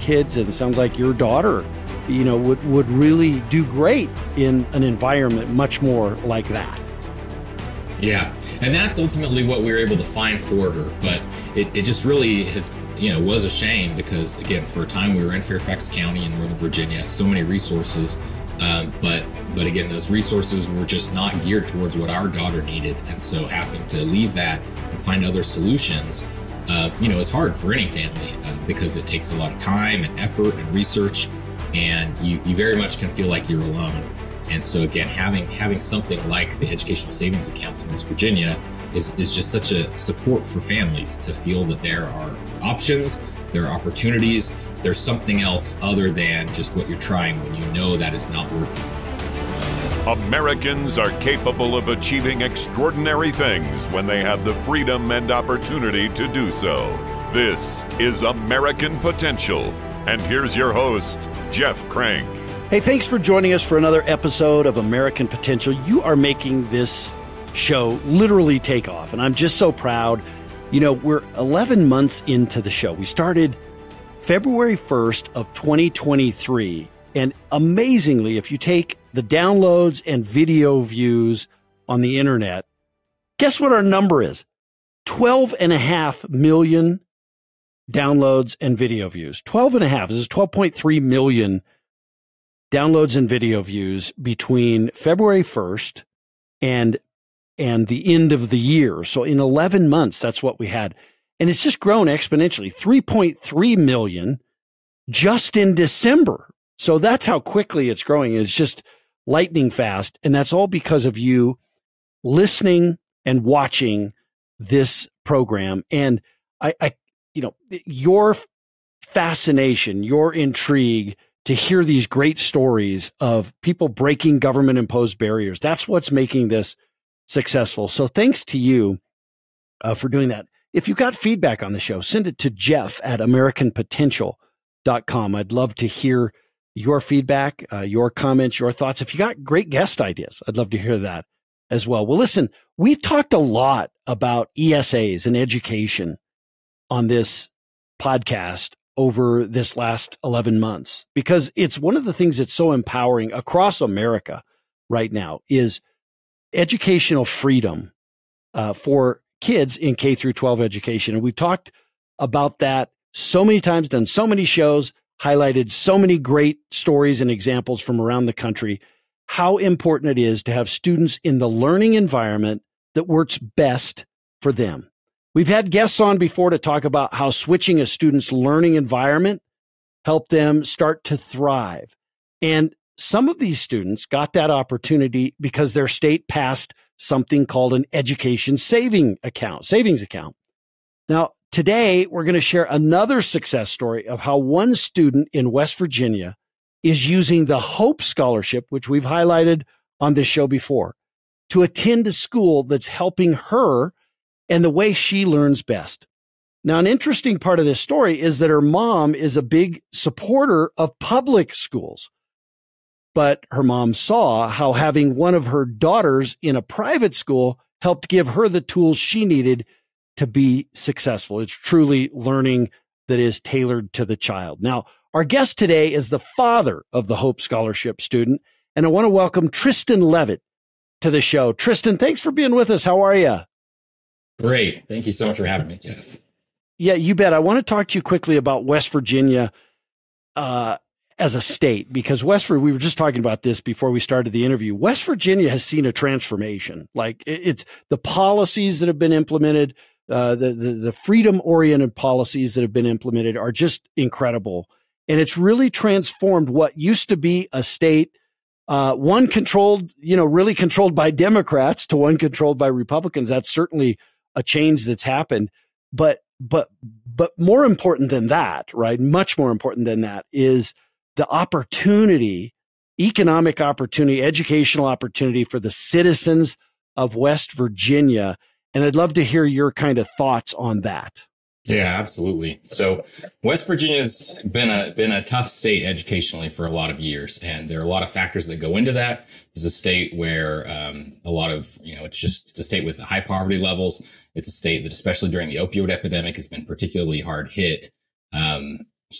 kids, and it sounds like your daughter, would really do great in an environment much more like that. Yeah, and that's ultimately what we were able to find for her. But it just really was a shame because, again, for a time we were in Fairfax County in Northern Virginia, so many resources. But again, those resources were just not geared towards what our daughter needed. And so having to leave that and find other solutions, is hard for any family because it takes a lot of time and effort and research, and you very much can feel like you're alone. And so again, having something like the educational savings accounts in West Virginia is just such a support for families to feel that there are options, there are opportunities, there's something else other than just what you're trying when you know that is not working. Americans are capable of achieving extraordinary things when they have the freedom and opportunity to do so. This is American Potential. And here's your host, Jeff Crank. Hey, thanks for joining us for another episode of American Potential. You are making this show literally take off, and I'm just so proud. We're 11 months into the show. We started February 1st of 2023, and amazingly, if you take the downloads and video views on the internet, guess what our number is? 12.5 million downloads and video views. 12.5. This is 12.3 million downloads and video views between February 1st and the end of the year. So in 11 months, that's what we had. And it's just grown exponentially, 3.3 million just in December. So that's how quickly it's growing. It's just lightning fast. And that's all because of you listening and watching this program. And your fascination, your intrigue to hear these great stories of people breaking government imposed barriers. That's what's making this successful. So thanks to you for doing that. If you've got feedback on the show, send it to jeff@americanpotential.com. I'd love to hear your feedback, your comments, your thoughts. If you got great guest ideas, I'd love to hear that as well. Well, listen, we've talked a lot about ESAs and education on this podcast over this last 11 months, because it's one of the things that's so empowering across America right now is educational freedom for kids in K through 12 education. And we've talked about that so many times, done so many shows, highlighted so many great stories and examples from around the country, how important it is to have students in the learning environment that works best for them. We've had guests on before to talk about how switching a student's learning environment helped them start to thrive. And some of these students got that opportunity because their state passed something called an education savings account. Now, today, we're going to share another success story of how one student in West Virginia is using the Hope Scholarship, which we've highlighted on this show before, to attend a school that's helping her and the way she learns best. Now, an interesting part of this story is that her mom is a big supporter of public schools. But her mom saw how having one of her daughters in a private school helped give her the tools she needed to be successful. It's truly learning that is tailored to the child. Now, our guest today is the father of the Hope Scholarship student, and I want to welcome Tristan Leavitt to the show. Tristan, thanks for being with us. How are you? Great. Thank you so much for having me, Jeff. Yeah, you bet. I want to talk to you quickly about West Virginia as a state, because we were just talking about this before we started the interview. West Virginia has seen a transformation. Like it's the policies that have been implemented, the freedom-oriented policies that have been implemented are just incredible. And it's really transformed what used to be a state, one controlled, really controlled by Democrats to one controlled by Republicans. That's certainly a change that's happened. But more important than that, right? Much more important than that is the opportunity, economic opportunity, educational opportunity for the citizens of West Virginia. And I'd love to hear your kind of thoughts on that. Yeah, absolutely. So West Virginia's been a tough state educationally for a lot of years, and there are a lot of factors that go into that. It's a state where a lot of, it's a state with high poverty levels. It's a state that, especially during the opioid epidemic, has been particularly hard hit.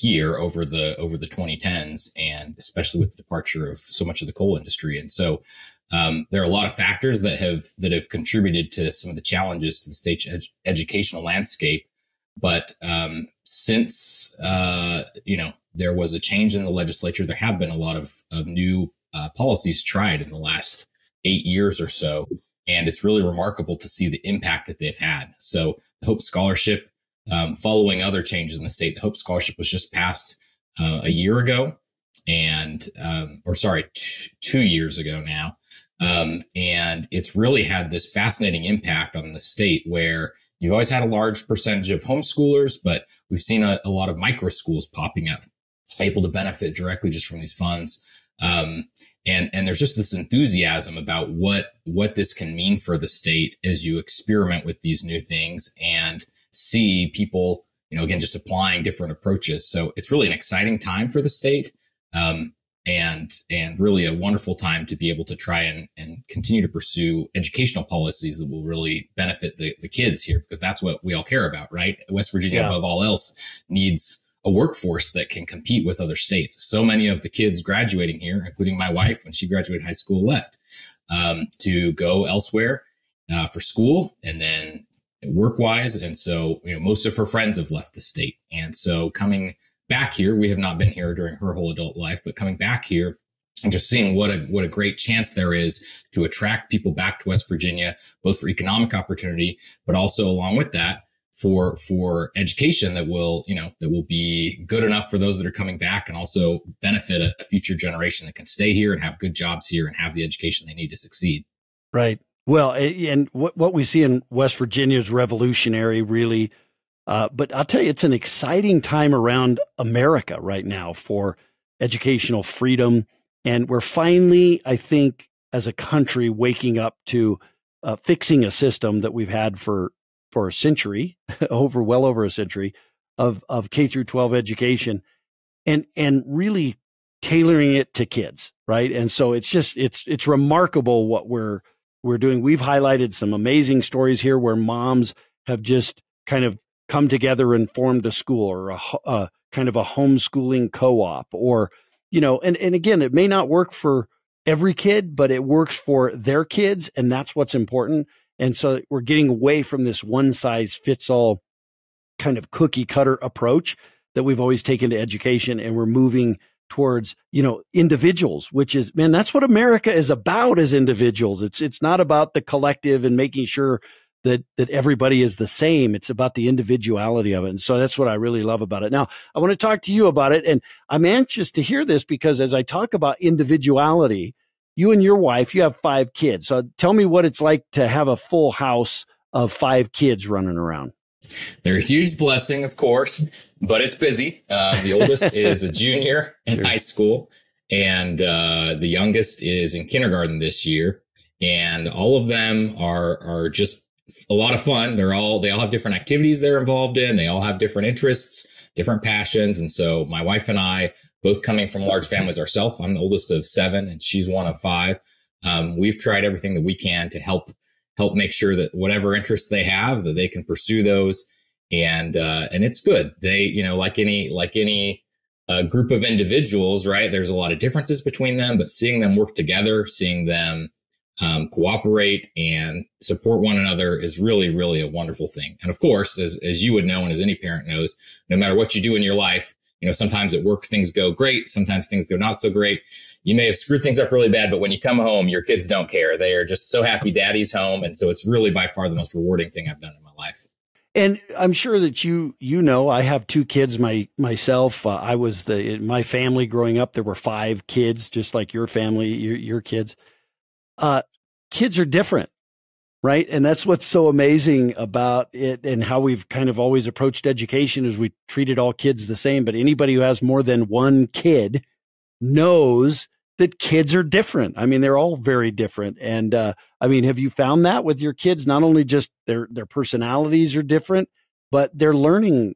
here over the 2010s, and especially with the departure of so much of the coal industry. And so there are a lot of factors that have contributed to some of the challenges to the state's educational landscape. But since there was a change in the legislature, there have been a lot of new policies tried in the last 8 years or so. And it's really remarkable to see the impact that they've had. So the Hope Scholarship, following other changes in the state, the Hope Scholarship was just passed a year ago, and 2 years ago now. And it's really had this fascinating impact on the state, where you've always had a large percentage of homeschoolers, but we've seen a lot of micro schools popping up, able to benefit directly just from these funds. And there's just this enthusiasm about what this can mean for the state as you experiment with these new things and see people, again, just applying different approaches. So it's really an exciting time for the state. And really a wonderful time to be able to try and continue to pursue educational policies that will really benefit the kids here, because that's what we all care about, right? West Virginia, above all else, needs a workforce that can compete with other states. So many of the kids graduating here, including my wife, when she graduated high school, left to go elsewhere for school and then work-wise. And so, most of her friends have left the state. And so coming back here, we have not been here during her whole adult life, but coming back here and just seeing what a great chance there is to attract people back to West Virginia, both for economic opportunity, but also along with that for education that will be good enough for those that are coming back, and also benefit a future generation that can stay here and have good jobs here and have the education they need to succeed. Right. Well, and what we see in West Virginia is revolutionary, really. But I'll tell you, it's an exciting time around America right now for educational freedom. And we're finally, I think, as a country, waking up to fixing a system that we've had for a century, well over a century of K through 12 education, and really tailoring it to kids. Right. And so it's remarkable what we're doing. We've highlighted some amazing stories here where moms have just kind of come together and formed a school, or a kind of a homeschooling co-op, or, and again, it may not work for every kid, but it works for their kids. And that's what's important. And so we're getting away from this one size fits all kind of cookie cutter approach that we've always taken to education. And we're moving towards, individuals, which is, man, that's what America is about, as individuals. It's not about the collective and making sure that everybody is the same. It's about the individuality of it. And so that's what I really love about it. Now, I want to talk to you about it. And I'm anxious to hear this, because as I talk about individuality, you and your wife, you have 5 kids. So tell me what it's like to have a full house of 5 kids running around. They're a huge blessing, of course, but it's busy. The oldest is a junior in high school, and the youngest is in kindergarten this year. And all of them are just a lot of fun. They all have different activities they're involved in. They all have different interests, different passions. And so my wife and I, both coming from large families ourselves, I'm the oldest of 7 and she's one of 5. We've tried everything that we can to help make sure that whatever interests they have, that they can pursue those. And it's good. They, like any group of individuals, right? There's a lot of differences between them, but seeing them work together, seeing them cooperate and support one another is really, really a wonderful thing. And of course, as you would know, and as any parent knows, no matter what you do in your life, sometimes at work things go great, sometimes things go not so great. You may have screwed things up really bad, but when you come home, your kids don't care. They are just so happy daddy's home. And so it's really by far the most rewarding thing I've done in my life. And I'm sure that I have 2 kids myself. I was in my family growing up, there were 5 kids, just like your family, your kids. Kids are different, right? And that's what's so amazing about it, and how we've kind of always approached education is we treated all kids the same. But anybody who has more than one kid knows that kids are different. I mean, they're all very different. And have you found that with your kids? Not only just their personalities are different, but they're learning,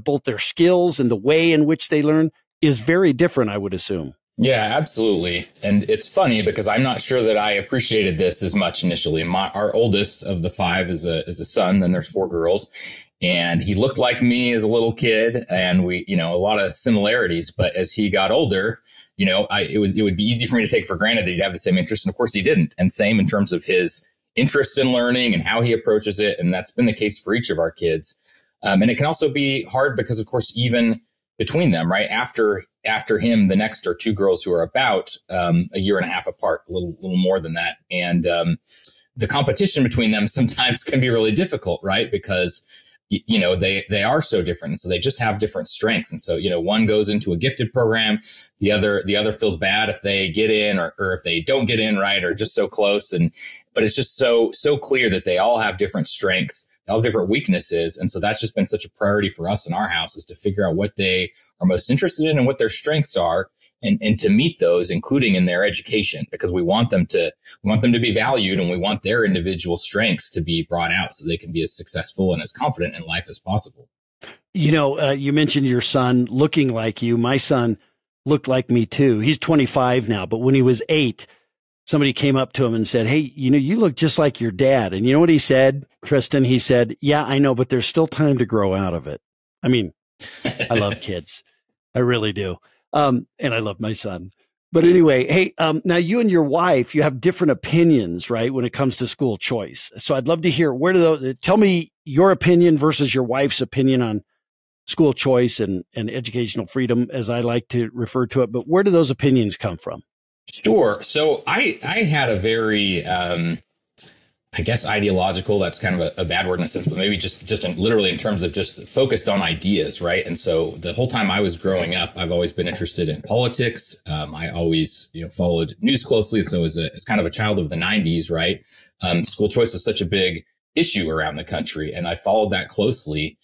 both their skills and the way in which they learn is very different, I would assume. Yeah, absolutely. And it's funny because I'm not sure that I appreciated this as much initially. Our oldest of the five is a son. Then there's four girls, and he looked like me as a little kid, and we, a lot of similarities. But as he got older, it would be easy for me to take for granted that he'd have the same interest, and of course he didn't. And same in terms of his interest in learning and how he approaches it, and that's been the case for each of our kids. And it can also be hard because, of course, even between them, right after him, the next are two girls who are about a year and a half apart, a little more than that, and the competition between them sometimes can be really difficult, right? Because they are so different, so they just have different strengths, and so one goes into a gifted program, the other feels bad if they get in or if they don't get in, right, or just so close, but it's just so clear that they all have different strengths. All different weaknesses. And so that's just been such a priority for us in our house, is to figure out what they are most interested in and what their strengths are, and to meet those, including in their education, because we want them to be valued, and we want their individual strengths to be brought out so they can be as successful and as confident in life as possible. You mentioned your son looking like you. My son looked like me too. He's 25 now, but when he was 8, somebody came up to him and said, "Hey, you look just like your dad." And you know what he said, Tristan? He said, "Yeah, I know, but there's still time to grow out of it." I mean, I love kids. I really do. And I love my son. But anyway, hey, now you and your wife, you have different opinions, right, when it comes to school choice. So I'd love to hear, tell me your opinion versus your wife's opinion on school choice and educational freedom, as I like to refer to it. But where do those opinions come from? Sure. So I had a very, I guess, ideological, that's kind of a bad word in a sense, but maybe just literally in terms of just focused on ideas, right? And so the whole time I was growing up, I've always been interested in politics. I always, followed news closely. So as kind of a child of the 90s, right? School choice was such a big issue around the country, and I followed that closely.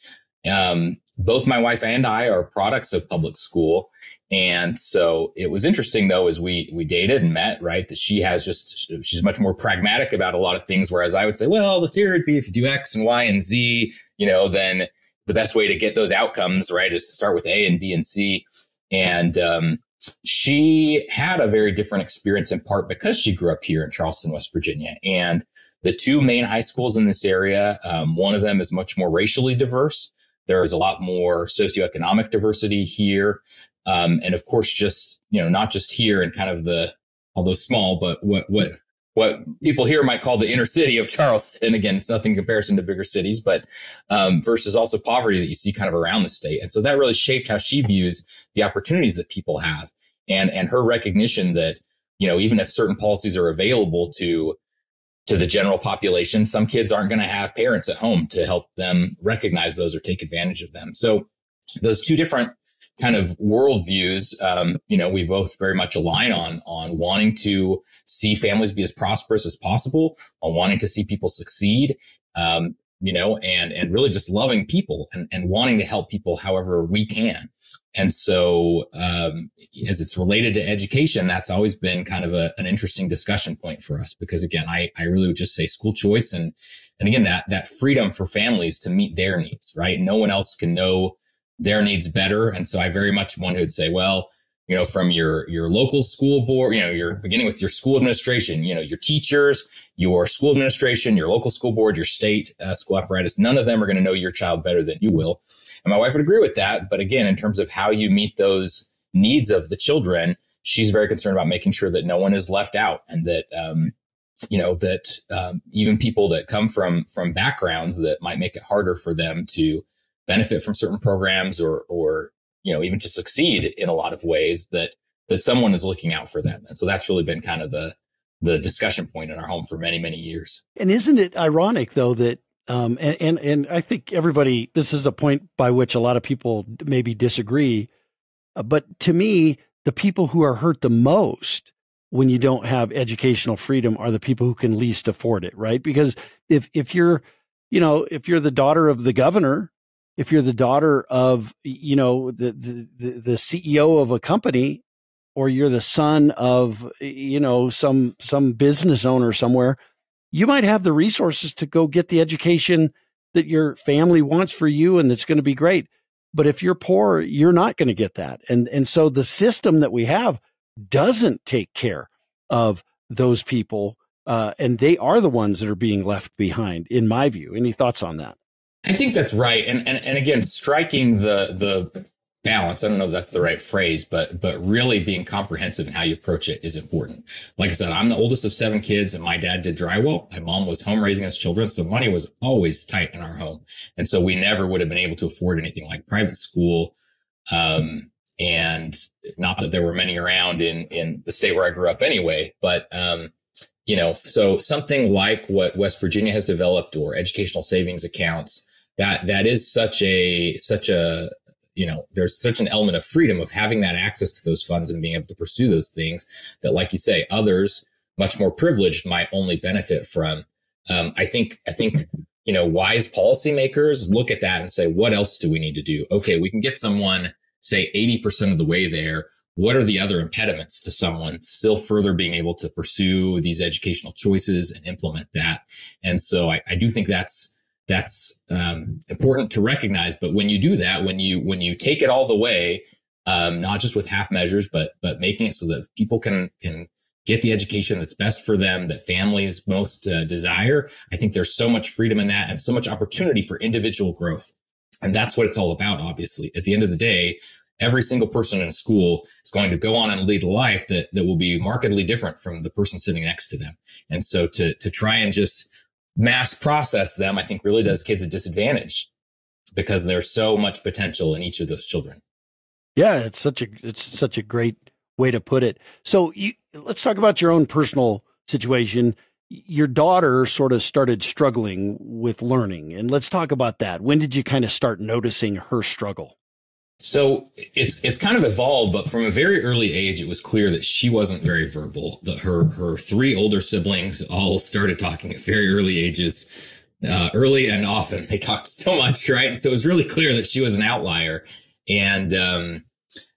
Both my wife and I are products of public school. And so it was interesting, though, as we dated and met, right, that she's much more pragmatic about a lot of things, whereas I would say, well, the theory would be if you do X and Y and Z, then the best way to get those outcomes, right, is to start with A and B and C. And she had a very different experience, in part because she grew up here in Charleston, West Virginia. And the two main high schools in this area, one of them is much more racially diverse. There is a lot more socioeconomic diversity here. And of course, just, not just here in kind of although small, but what people here might call the inner city of Charleston. Again, it's nothing in comparison to bigger cities, but versus also poverty that you see kind of around the state. And so that really shaped how she views the opportunities that people have, and her recognition that, even if certain policies are available to the general population, some kids aren't going to have parents at home to help them recognize those or take advantage of them. So those two different kind of worldviews, we both very much align on wanting to see families be as prosperous as possible, on wanting to see people succeed, and really just loving people and wanting to help people however we can. And so, as it's related to education, that's always been kind of an interesting discussion point for us, because again, I really would just say school choice and again, that freedom for families to meet their needs, right? No one else can know their needs better. And so I very much want to say, well, from your local school board, you're beginning with your school administration, your teachers, your school administration, your local school board, your state school apparatus, none of them are going to know your child better than you will. And my wife would agree with that. But again, in terms of how you meet those needs of the children, she's very concerned about making sure that no one is left out, and that, even people that come from backgrounds that might make it harder for them to benefit from certain programs or even to succeed in a lot of ways, that someone is looking out for them. And so that's really been kind of the discussion point in our home for many, many years. And isn't it ironic, though, that and I think this is a point by which a lot of people maybe disagree. But to me, the people who are hurt the most when you don't have educational freedom are the people who can least afford it, right? Because if you're the daughter of the governor, if you're the daughter of, the CEO of a company, or you're the son of, some business owner somewhere, you might have the resources to go get the education that your family wants for you, and that's going to be great. But if you're poor, you're not going to get that. And so the system that we have doesn't take care of those people. And they are the ones that are being left behind, in my view. Any thoughts on that? I think that's right. And again, striking the balance, I don't know if that's the right phrase, but really being comprehensive in how you approach it is important. Like I said, I'm the oldest of 7 kids, and my dad did drywall. My mom was home raising us children. So money was always tight in our home. And so we never would have been able to afford anything like private school. And not that there were many around in the state where I grew up anyway, but, so something like what West Virginia has developed, or educational savings accounts, that is such a, there's such an element of freedom of having that access to those funds and being able to pursue those things that, like you say, others much more privileged might only benefit from. I think, wise policymakers look at that and say, what else do we need to do? Okay, we can get someone, say, 80% of the way there. What are the other impediments to someone still further being able to pursue these educational choices and implement that? And so I do think that's important to recognize. But when you do that, when you take it all the way, not just with half measures, but making it so that people can get the education that's best for them, that families most desire, I think there's so much freedom in that and so much opportunity for individual growth. And that's what it's all about, obviously. At the end of the day, every single person in a school is going to go on and lead a life that will be markedly different from the person sitting next to them. And so to try and just mass process them, I think really does kids a disadvantage, because there's so much potential in each of those children. Yeah, it's such a great way to put it. So let's talk about your own personal situation. Your daughter sort of started struggling with learning, and let's talk about that. When did you kind of start noticing her struggle? So it's kind of evolved, but from a very early age, it was clear that she wasn't very verbal. Her 3 older siblings all started talking at very early ages, early and often. They talked so much, right? And so it was really clear that she was an outlier, and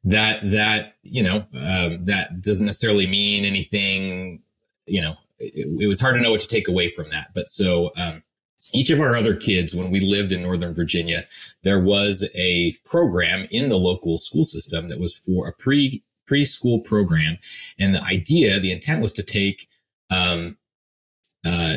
that doesn't necessarily mean anything. It was hard to know what to take away from that. But so each of our other kids, when we lived in Northern Virginia, there was a program in the local school system that was for a preschool program. And the intent was to take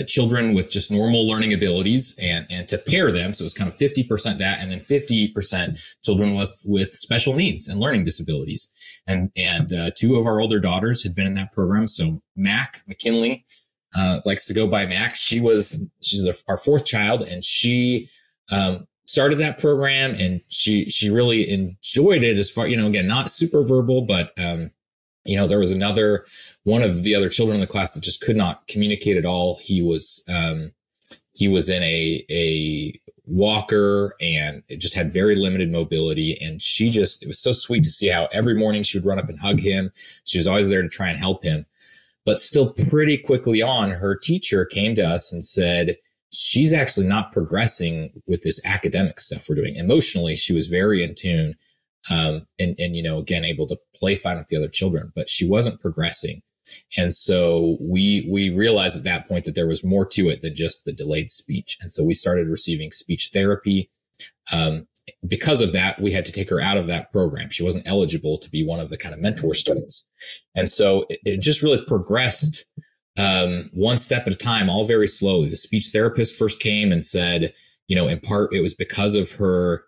children with just normal learning abilities and to pair them. So it was kind of 50% that, and then 50% children with special needs and learning disabilities. And 2 of our older daughters had been in that program. So McKinley, likes to go by Max. She's our 4th child, and she started that program, and she really enjoyed it. As far, again, not super verbal, but there was one of the other children in the class that just could not communicate at all. He was in a walker and it just had very limited mobility, and it was so sweet to see how every morning she would run up and hug him. She was always there to try and help him. But still pretty quickly on, her teacher came to us and said, she's actually not progressing with this academic stuff we're doing. Emotionally, she was very in tune, and again, able to play fine with the other children, but she wasn't progressing. And so we realized at that point that there was more to it than just the delayed speech. And so we started receiving speech therapy. Because of that, we had to take her out of that program. She wasn't eligible to be one of the kind of mentor students. And so it just really progressed one step at a time, all very slowly. The speech therapist first came and said, in part, it was because of her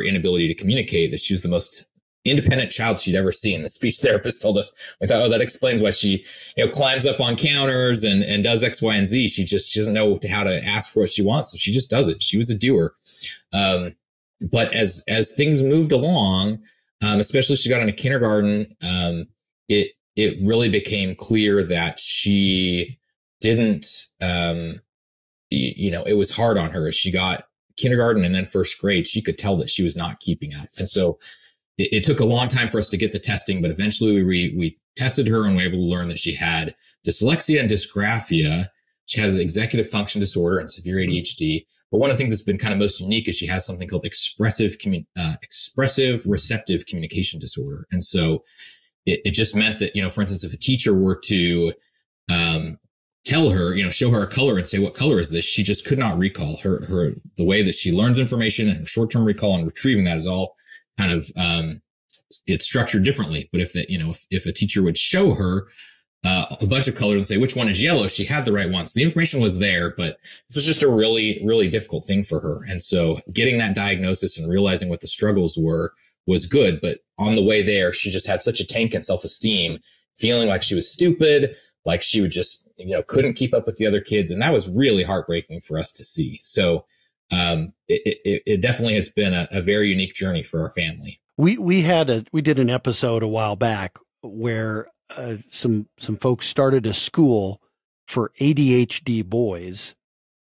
inability to communicate that she was the most independent child she'd ever seen. The speech therapist told us, we thought, that explains why she, climbs up on counters and does X, Y, and Z. She doesn't know how to ask for what she wants. So she just does it. She was a doer. But as things moved along, especially as she got into kindergarten, it really became clear that she didn't, it was hard on her as she got kindergarten and then 1st grade. She could tell that she was not keeping up. And so it took a long time for us to get the testing, but eventually we tested her and were able to learn that she had dyslexia and dysgraphia. She has executive function disorder and severe ADHD. But one of the things that's been kind of most unique is she has something called expressive receptive communication disorder. And so it just meant that, for instance, if a teacher were to tell her, show her a color and say, what color is this? She just could not recall the way that she learns information, and her short-term recall and retrieving that is all kind of it's structured differently. But if a teacher would show her a bunch of colors and say, which one is yellow, she had the right one. So the information was there, but this was just a really, really difficult thing for her. And so getting that diagnosis and realizing what the struggles were was good. But on the way there, she just had such a tank in self-esteem, feeling like she was stupid, like she would just, couldn't keep up with the other kids. And that was really heartbreaking for us to see. So it definitely has been a very unique journey for our family. We did an episode a while back where some folks started a school for ADHD boys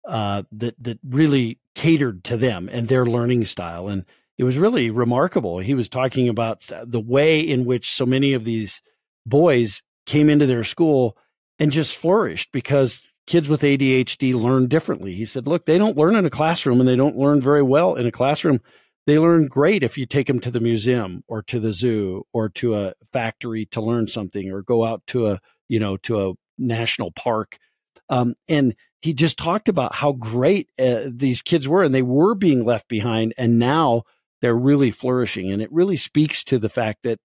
that really catered to them and their learning style. And it was really remarkable. He was talking about the way in which so many of these boys came into their school and just flourished because kids with ADHD learn differently. He said, look, they don't learn in a classroom and they don't learn very well in a classroom. They learn great if you take them to the museum or to the zoo or to a factory to learn something or go out to a national park. And he just talked about how great these kids were, and they were being left behind, and now they're really flourishing. And it really speaks to the fact that,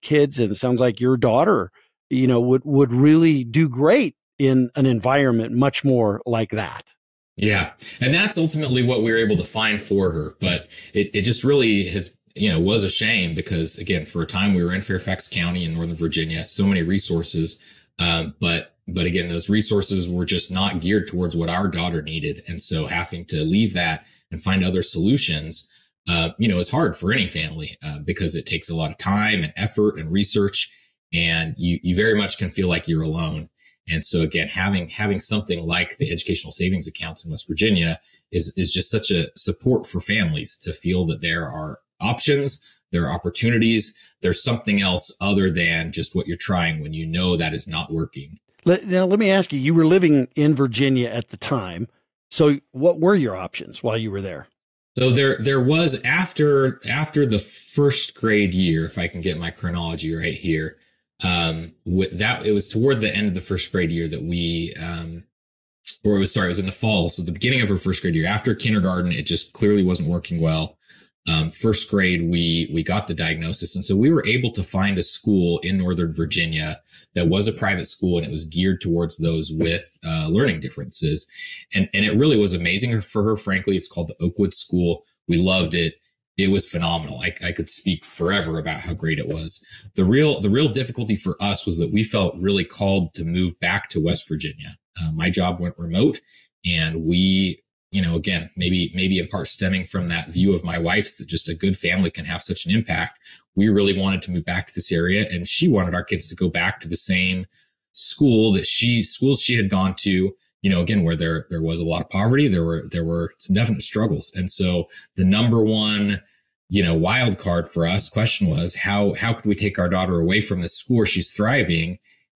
kids, and it sounds like your daughter, would really do great in an environment much more like that. Yeah. And that's ultimately what we were able to find for her. But it just really was a shame because, again, for a time we were in Fairfax County in Northern Virginia, so many resources. But again, those resources were just not geared towards what our daughter needed. And so having to leave that and find other solutions, is hard for any family because it takes a lot of time and effort and research. And you very much can feel like you're alone. And so again, having something like the educational savings accounts in West Virginia is just such a support for families to feel that there are options, there are opportunities, there's something else other than just what you're trying when that is not working. Now, let me ask you, you were living in Virginia at the time. So what were your options while you were there? So there was after the first grade year, if I can get my chronology right here, it was toward the end of the first grade year that it was in the fall. So the beginning of her first grade year, after kindergarten, it just clearly wasn't working well. First grade, we got the diagnosis. And so we were able to find a school in Northern Virginia that was a private school, and it was geared towards those with learning differences. And it really was amazing for her. Frankly, it's called the Oakwood School. We loved it. It was phenomenal. I could speak forever about how great it was. The real difficulty for us was that we felt really called to move back to West Virginia. My job went remote, and we, again, maybe in part stemming from that view of my wife's that just a good family can have such an impact. We really wanted to move back to this area, and she wanted our kids to go back to the same schools she had gone to. Again, where there was a lot of poverty, there were some definite struggles. And so the number one, wild card for us question was how could we take our daughter away from this school where she's thriving?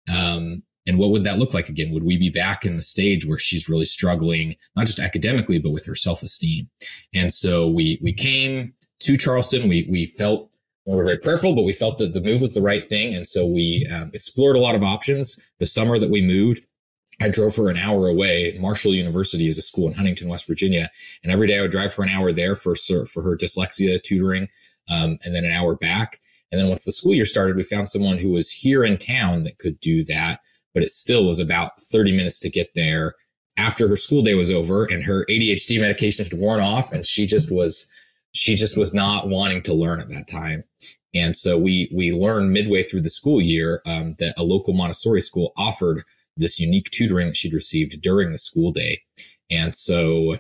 And what would that look like again? Would we be back in the stage where she's really struggling, not just academically, but with her self-esteem? And so we came to Charleston. We felt, we were very prayerful, but we felt that the move was the right thing. And so we explored a lot of options. The summer that we moved, I drove her an hour away. Marshall University is a school in Huntington, West Virginia. And every day I would drive her an hour there for her dyslexia tutoring, and then an hour back. And then once the school year started, we found someone who was here in town that could do that. But it still was about 30 minutes to get there after her school day was over and her ADHD medication had worn off. And she just was not wanting to learn at that time. And so we learned midway through the school year that a local Montessori school offered this unique tutoring that she'd received during the school day. And so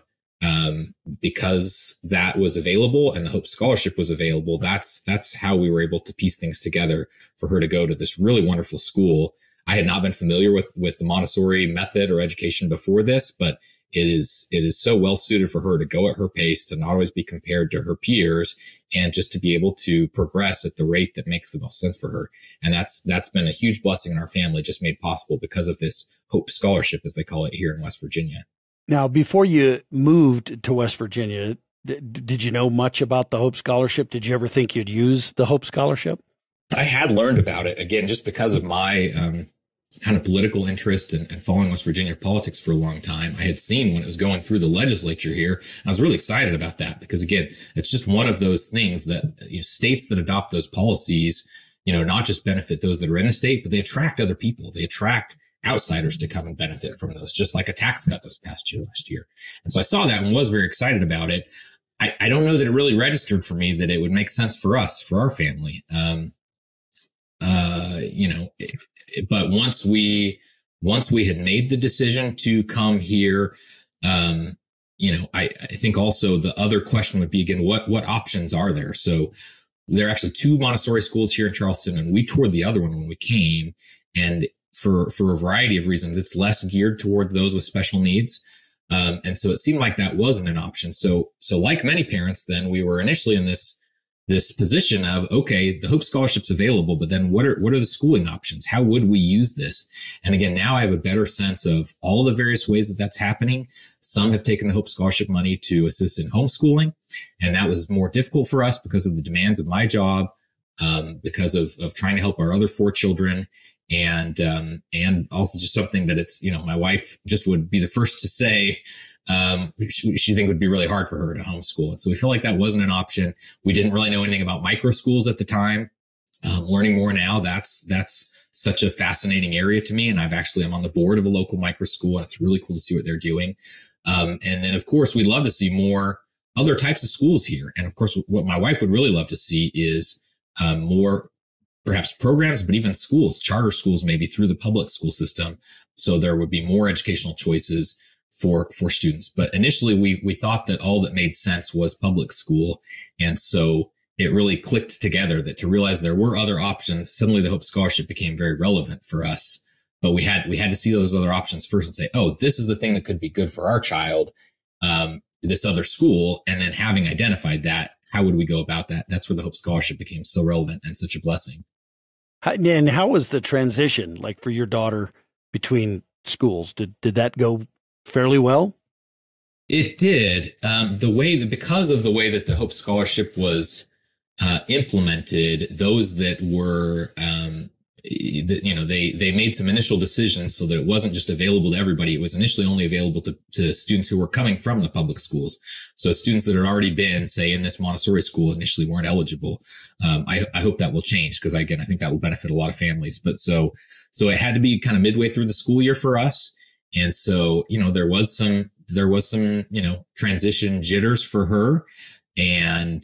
because that was available and the Hope Scholarship was available, that's how we were able to piece things together for her to go to this really wonderful school. I had not been familiar with the Montessori method or education before this, but it is so well suited for her to go at her pace, to not always be compared to her peers, and just to be able to progress at the rate that makes the most sense for her. And that's been a huge blessing in our family, just made possible because of this Hope Scholarship, as they call it here in West Virginia. Now, before you moved to West Virginia, did you know much about the Hope Scholarship? Did you ever think you'd use the Hope Scholarship? I had learned about it, again, just because of my kind of political interest and following West Virginia politics for a long time. I had seen when it was going through the legislature here. I was really excited about that because, again, it's just one of those things that states that adopt those policies, not just benefit those that are in the state, but they attract other people. They attract outsiders to come and benefit from those, just like a tax cut this past year, last year. And so I saw that and was very excited about it. I don't know that it really registered for me that it would make sense for us, for our family. But once we had made the decision to come here, I think also the other question would be, again, what options are there? So there are actually 2 Montessori schools here in Charleston, and we toured the other one when we came. And for a variety of reasons, it's less geared toward those with special needs. And so it seemed like that wasn't an option. So like many parents, then we were initially in this position of, okay, the Hope Scholarship's available, but then what are the schooling options? How would we use this? And again, now I have a better sense of all the various ways that that's happening. Some have taken the Hope Scholarship money to assist in homeschooling, and that was more difficult for us because of the demands of my job, because of trying to help our other 4 children. And also just something that it's, my wife just would be the first to say, she think would be really hard for her to homeschool. And so we feel like that wasn't an option. We didn't really know anything about micro schools at the time. Learning more now, that's such a fascinating area to me. And I'm on the board of a local micro school, and it's really cool to see what they're doing. And then of course we'd love to see more other types of schools here. And of course, what my wife would really love to see is, more perhaps programs, but even schools, charter schools, maybe through the public school system. So there would be more educational choices for students. But initially we thought that all that made sense was public school. And so it really clicked together that to realize there were other options, suddenly the Hope Scholarship became very relevant for us. But we had to see those other options first and say, oh, this is the thing that could be good for our child, this other school. And then having identified that, how would we go about that? That's where the Hope Scholarship became so relevant and such a blessing. And how was the transition like for your daughter between schools? Did that go fairly well? It did. Because of the way that the Hope Scholarship was implemented, those that were, they made some initial decisions so that it wasn't just available to everybody. It was initially only available to students who were coming from the public schools. So students that had already been, say, in this Montessori school initially weren't eligible. I hope that will change because, again, I think that will benefit a lot of families. But so it had to be kind of midway through the school year for us. And so, there was some, transition jitters for her. And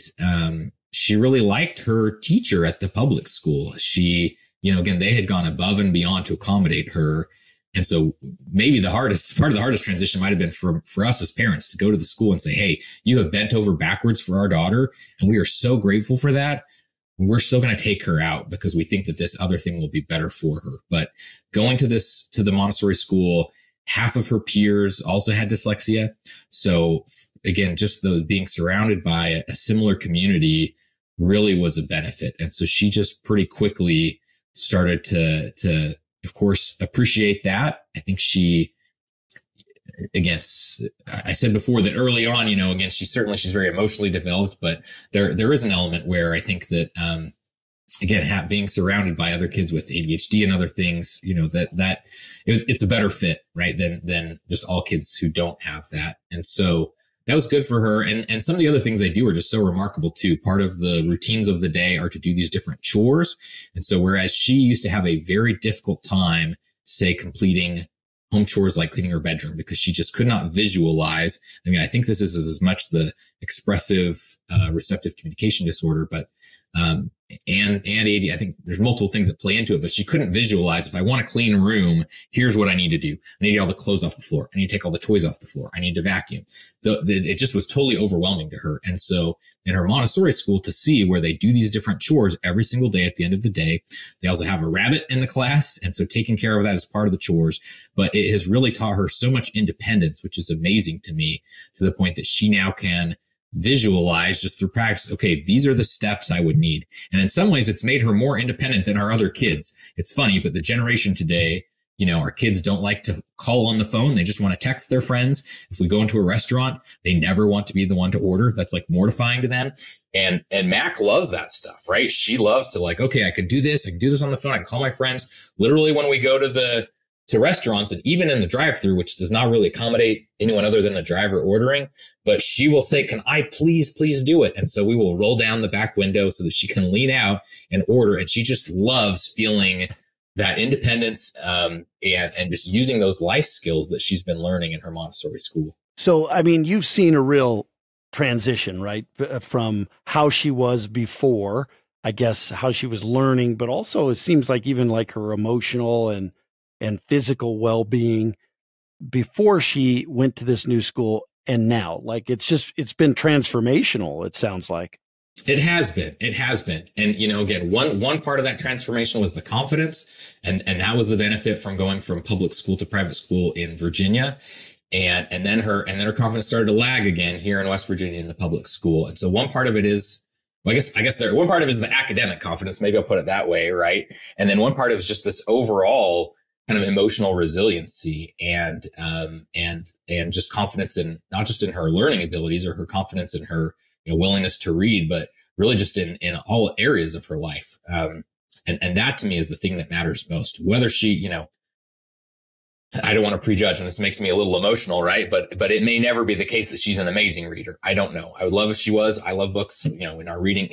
she really liked her teacher at the public school. She, again, they had gone above and beyond to accommodate her. And so maybe part of the hardest transition might have been for us as parents to go to the school and say, hey, you have bent over backwards for our daughter, and we are so grateful for that. We're still going to take her out because we think that this other thing will be better for her. But going to the Montessori school, half of her peers also had dyslexia. So again, just those being surrounded by a similar community really was a benefit. And so she just pretty quickly started to, of course, appreciate that. I think she, again, I said before that early on, again, she's very emotionally developed, but there is an element where I think that, again, being surrounded by other kids with ADHD and other things, it's a better fit, right? Than just all kids who don't have that. And so that was good for her. And some of the other things they do are just so remarkable too. Part of the routines of the day are to do these different chores. And so whereas she used to have a very difficult time, say, completing home chores like cleaning her bedroom because she just could not visualize. I mean, I think this is as much the expressive, receptive communication disorder, but, and AD, I think there's multiple things that play into it, but she couldn't visualize, if I want to clean a room, here's what I need to do. I need to get all the clothes off the floor. I need to take all the toys off the floor. I need to vacuum. It just was totally overwhelming to her. And so in her Montessori school, to see where they do these different chores every single day at the end of the day, they also have a rabbit in the class. And so taking care of that is part of the chores, but it has really taught her so much independence, which is amazing to me, to the point that she now can visualize just through practice. Okay, these are the steps I would need. And in some ways, it's made her more independent than our other kids. It's funny, but the generation today, Our kids don't like to call on the phone. They just want to text their friends. If we go into a restaurant, they never want to be the one to order. That's like mortifying to them. And Mac loves that stuff, right? She loves to like, okay, I could do this. I can do this on the phone. I can call my friends. Literally when we go to restaurants and even in the drive-thru, which does not really accommodate anyone other than the driver ordering, but she will say, can I please do it? And so we will roll down the back window so that she can lean out and order. And she just loves feeling that independence, and just using those life skills that she's been learning in her Montessori school. So, I mean, you've seen a real transition, right? From how she was before, I guess, how she was learning, but also it seems like even like her emotional and physical well-being before she went to this new school and now. Like it's been transformational, it sounds like. It has been. And, again, one part of that transformation was the confidence. And that was the benefit from going from public school to private school in Virginia. And then her confidence started to lag again here in West Virginia in the public school. And so one part of it is, well, I guess one part of it is the academic confidence. Maybe I'll put it that way. Right. And then one part of it is just this overall kind of emotional resiliency and just confidence in not just in her learning abilities or her confidence in her willingness to read, but really just in all areas of her life. And that to me is the thing that matters most. Whether she, I don't want to prejudge, and this makes me a little emotional, right? But it may never be the case that she's an amazing reader. I don't know. I would love if she was. I love books. In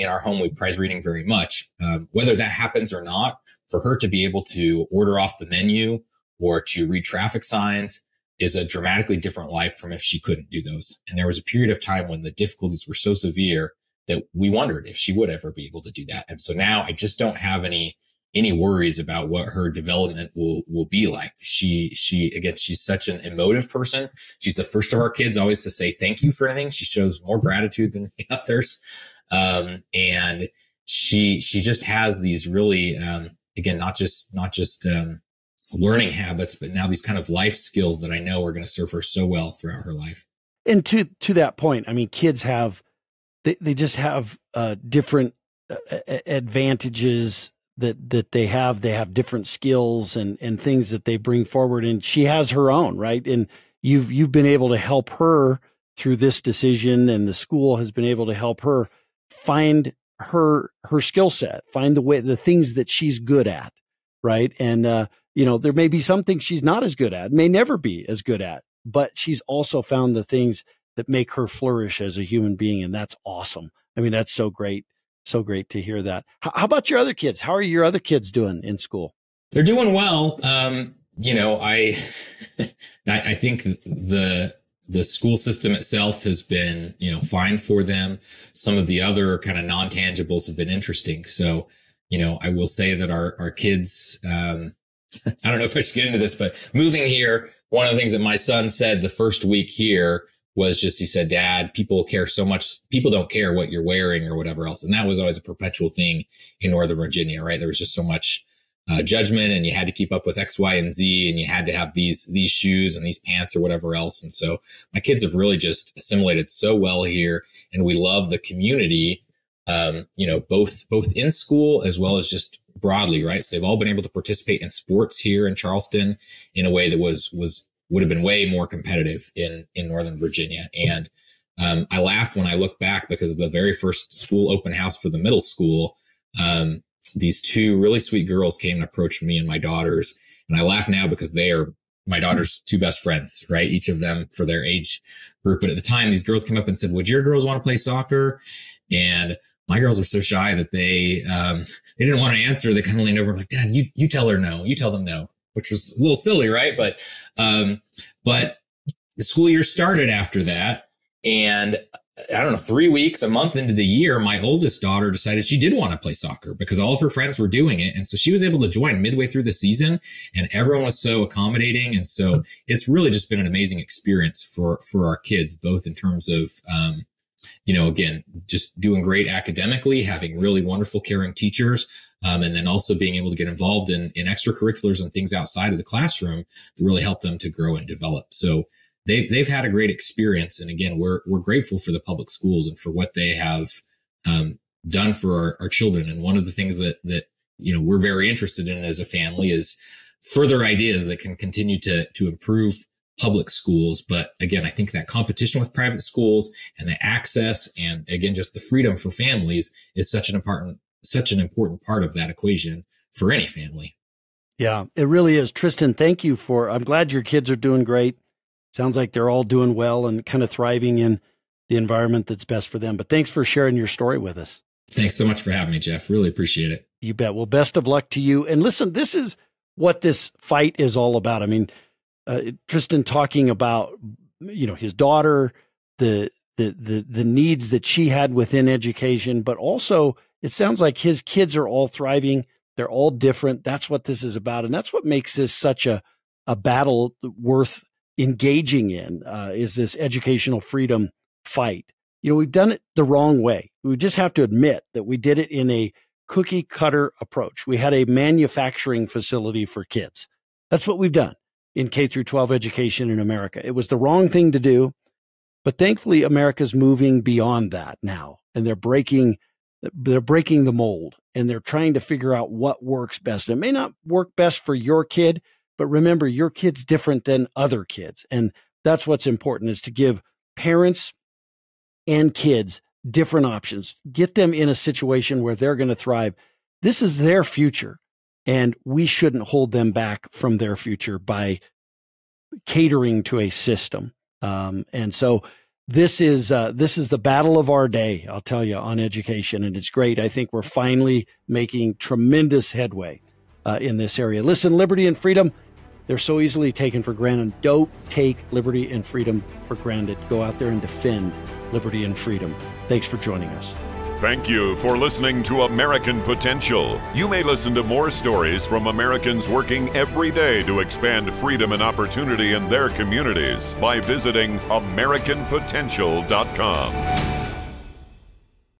our home, we prize reading very much. Whether that happens or not, for her to be able to order off the menu or to read traffic signs is a dramatically different life from if she couldn't do those. And there was a period of time when the difficulties were so severe that we wondered if she would ever be able to do that. And so now I just don't have any worries about what her development will be like. Again, she's such an emotive person. She's the first of our kids always to say thank you for anything. She shows more gratitude than the others. And she just has these really, again, not just learning habits, but now these kind of life skills that I know are going to serve her so well throughout her life. And to that point, I mean, kids they just have different advantages that they have different skills and things that they bring forward. And she has her own, right? And you've been able to help her through this decision, and the school has been able to help her find her skill set, find the things that she's good at. Right. And, there may be some things she's not as good at, may never be as good at, but she's also found the things that make her flourish as a human being. And that's awesome. I mean, that's so great. So great to hear that. How about your other kids? How are your other kids doing in school? They're doing well. I think the school system itself has been, fine for them. Some of the other kind of non-tangibles have been interesting. So, I will say that our kids, I don't know if I should get into this, but moving here, one of the things that my son said the first week here was just, he said, Dad, people care so much. People don't care what you're wearing or whatever else. And that was always a perpetual thing in Northern Virginia, right? There was just so much judgment, and you had to keep up with X, Y, and Z, and you had to have these shoes and these pants or whatever else. And so my kids have really just assimilated so well here, and we love the community, both in school as well as just broadly, right? So they've all been able to participate in sports here in Charleston in a way that would have been way more competitive in Northern Virginia. And I laugh when I look back, because the very first school open house for the middle school, these two really sweet girls came and approached me and my daughters. And I laugh now because they are my daughter's two best friends, right? Each of them for their age group. But at the time, these girls came up and said, would your girls want to play soccer? And my girls were so shy that they didn't want to answer. They kind of leaned over and like, Dad, you tell her no. You tell them no, which was a little silly, right? But the school year started after that. And I don't know, 3 weeks, a month into the year, my oldest daughter decided she did want to play soccer because all of her friends were doing it. And so she was able to join midway through the season, and everyone was so accommodating. And so it's really just been an amazing experience for our kids, both in terms of, again, just doing great academically, having really wonderful, caring teachers, and then also being able to get involved in extracurriculars and things outside of the classroom to really help them to grow and develop. So they've had a great experience. And again, we're grateful for the public schools and for what they have done for our children. And one of the things that we're very interested in as a family is further ideas that can continue to improve public schools. But again, I think that competition with private schools and the access and again, just the freedom for families is such an important part of that equation for any family. Yeah, it really is. Tristan, thank you I'm glad your kids are doing great. Sounds like they're all doing well and kind of thriving in the environment that's best for them. But thanks for sharing your story with us. Thanks so much for having me, Jeff. Really appreciate it. You bet. Well, best of luck to you. And listen, this is what this fight is all about. I mean, Tristan talking about, his daughter, the needs that she had within education, but also it sounds like his kids are all thriving. They're all different. That's what this is about. And that's what makes this such a battle worth engaging in, is this educational freedom fight. We've done it the wrong way. We just have to admit that we did it in a cookie cutter approach. We had a manufacturing facility for kids. That's what we've done in K through 12 education in America. It was the wrong thing to do, but thankfully America's moving beyond that now, and they're breaking the mold, and they're trying to figure out what works best. It may not work best for your kid, but remember, your kid's different than other kids. And that's what's important, is to give parents and kids different options, get them in a situation where they're going to thrive. This is their future, and we shouldn't hold them back from their future by catering to a system. And so this is the battle of our day, I'll tell you, on education. And it's great. I think we're finally making tremendous headway in this area. Listen, liberty and freedom, they're so easily taken for granted. Don't take liberty and freedom for granted. Go out there and defend liberty and freedom. Thanks for joining us. Thank you for listening to American Potential. You may listen to more stories from Americans working every day to expand freedom and opportunity in their communities by visiting AmericanPotential.com.